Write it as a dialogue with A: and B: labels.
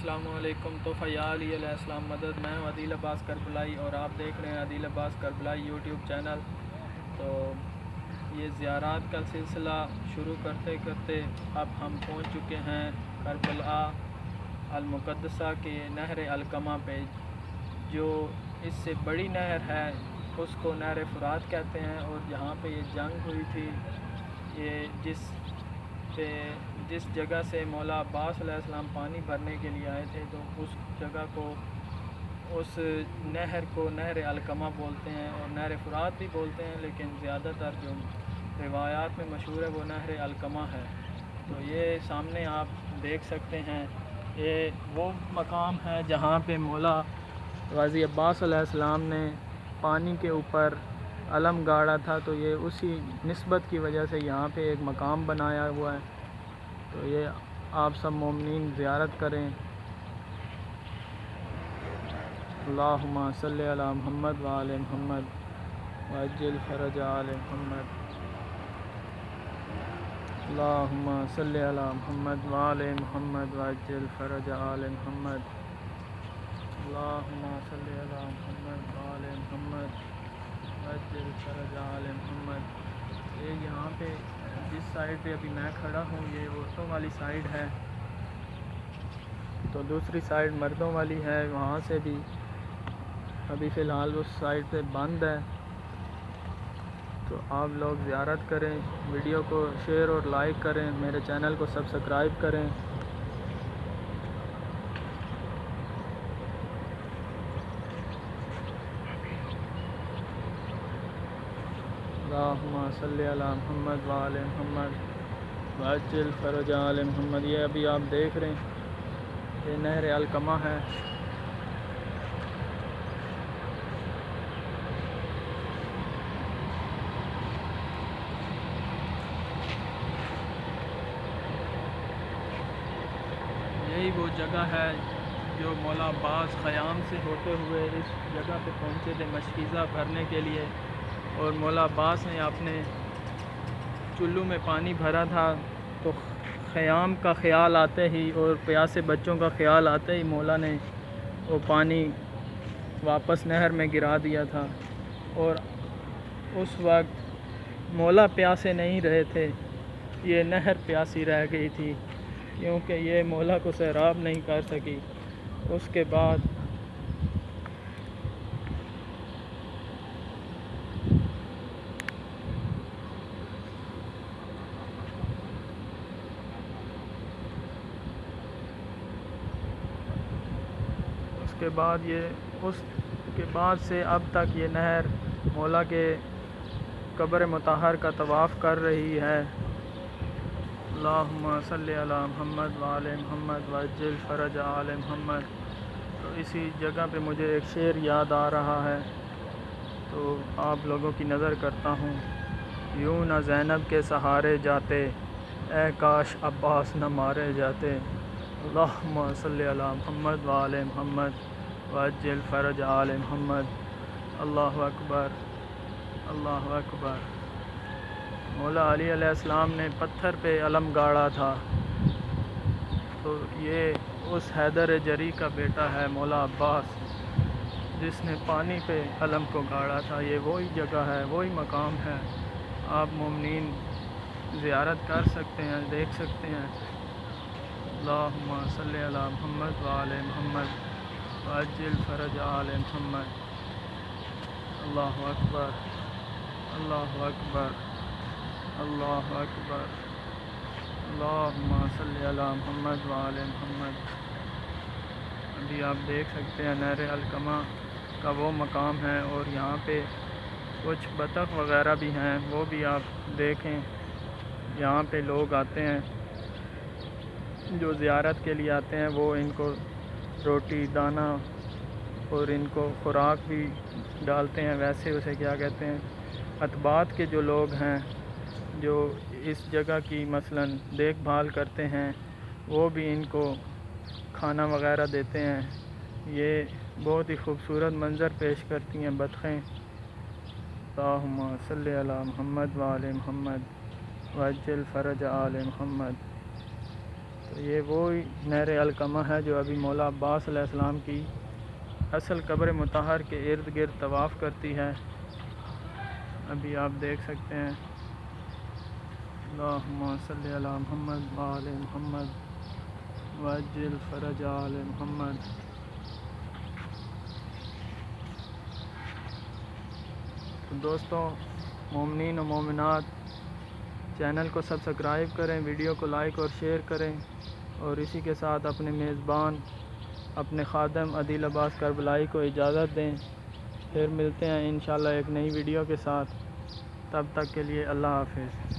A: السلام علیکم۔ تو فیال علیہ السلام مدد، میں ہوں عدیل عباس کربلائی اور آپ دیکھ رہے ہیں عدیل عباس کربلائی یوٹیوب چینل۔ تو یہ زیارات کا سلسلہ شروع کرتے کرتے اب ہم پہنچ چکے ہیں کربلا المقدسہ کے نہر علقمہ پہ، جو اس سے بڑی نہر ہے، اس کو نہر فرات کہتے ہیں، اور جہاں پہ یہ جنگ ہوئی تھی، یہ جس جگہ سے مولا عباس علیہ السلام پانی بھرنے کے لیے آئے تھے، تو اس جگہ کو، اس نہر کو نہر علقمہ بولتے ہیں، اور نہر فرات بھی بولتے ہیں، لیکن زیادہ تر جو روایات میں مشہور ہے وہ نہر علقمہ ہے۔ تو یہ سامنے آپ دیکھ سکتے ہیں، یہ وہ مقام ہے جہاں پہ مولا غازی عباس علیہ السلام نے پانی کے اوپر علم گاڑا تھا، تو یہ اسی نسبت کی وجہ سے یہاں پہ ایک مقام بنایا ہوا ہے۔ تو یہ آپ سب مومنین زیارت کریں۔ اللہم صلی علی محمد وآل محمد وعجل فرج آل محمد۔ اللہم صلی علی محمد وآل محمد وعجل فرج آل محمد۔ اللہم صلی علی محمد وآل محمد وعجل فرج آل محمد۔ یہ یہاں پہ جس سائڈ پہ ابھی میں کھڑا ہوں، یہ عورتوں والی سائڈ ہے، تو دوسری سائڈ مردوں والی ہے، وہاں سے بھی ابھی فی الحال اس سائڈ پہ بند ہے۔ تو آپ لوگ زیارت کریں، ویڈیو کو شیئر اور لائک کریں، میرے چینل کو سبسکرائب کریں۔ اللہم صلی علی محمد وآل محمد وعجل فرج آل محمد۔ یہ ابھی آپ دیکھ رہے ہیں، یہ نہر علقمہ ہے۔ یہی وہ جگہ ہے جو مولا عباس خیام سے ہوتے ہوئے اس جگہ پہ پہنچے تھے مشکیزہ بھرنے کے لیے، اور مولا عباس نے اپنے چلو میں پانی بھرا تھا، تو خیام کا خیال آتے ہی اور پیاسے بچوں کا خیال آتے ہی مولا نے وہ پانی واپس نہر میں گرا دیا تھا، اور اس وقت مولا پیاسے نہیں رہے تھے، یہ نہر پیاسی رہ گئی تھی، کیونکہ یہ مولا کو سیراب نہیں کر سکی۔ اس کے بعد اس کے بعد سے اب تک یہ نہر مولا کے قبر مطہر کا طواف کر رہی ہے۔ اللہم صلی علی محمد وآل محمد وعجل فرج آل محمد۔ تو اسی جگہ پہ مجھے ایک شعر یاد آ رہا ہے، تو آپ لوگوں کی نظر کرتا ہوں۔ یوں نہ زینب کے سہارے جاتے، اے کاش عباس نہ مارے جاتے۔ اللہم صلی علی محمد وآل محمد وعجل فرج آل محمد۔ اللہ اکبر، اللہ اکبر۔ مولا علی علیہ السلام نے پتھر پہ علم گاڑا تھا، تو یہ اس حیدر جری کا بیٹا ہے مولا عباس، جس نے پانی پہ علم کو گاڑا تھا۔ یہ وہی جگہ ہے، وہی مقام ہے، آپ مومنین زیارت کر سکتے ہیں، دیکھ سکتے ہیں۔ اللہم صلی علی محمد وآل محمد وعجل فرج آل محمد۔ اللہ اکبر، اللہ اکبر، اللہ اکبر۔ اللہم صلی علی محمد وآل محمد۔ ابھی آپ دیکھ سکتے ہیں نہر علقمہ کا وہ مقام ہے، اور یہاں پہ کچھ بطخ وغیرہ بھی ہیں، وہ بھی آپ دیکھیں۔ یہاں پہ لوگ آتے ہیں، جو زیارت کے لیے آتے ہیں، وہ ان کو روٹی دانہ اور ان کو خوراک بھی ڈالتے ہیں۔ ویسے اسے کیا کہتے ہیں، اتباعت کے جو لوگ ہیں، جو اس جگہ کی مثلاً دیکھ بھال کرتے ہیں، وہ بھی ان کو کھانا وغیرہ دیتے ہیں۔ یہ بہت ہی خوبصورت منظر پیش کرتی ہیں بطخیں۔ اللہم صلی علی محمد وآل محمد وعجل فرج آل محمد۔ تو یہ وہی نہر علقمہ ہے جو ابھی مولا عباس علیہ السلام کی اصل قبر مطہر کے ارد گرد طواف کرتی ہے. ابھی آپ دیکھ سکتے ہیں. اللہم صلی علی محمد وآل محمد وعجل فرج آل محمد. تو دوستوں، مومنین و مومنات، چینل کو سبسکرائب کریں، ویڈیو کو لائک اور شیئر کریں، اور اسی کے ساتھ اپنے میزبان اپنے خادم عدیل عباس کربلائی کو اجازت دیں. پھر ملتے ہیں انشاءاللہ ایک نئی ویڈیو کے ساتھ. تب تک کے لیے اللہ حافظ.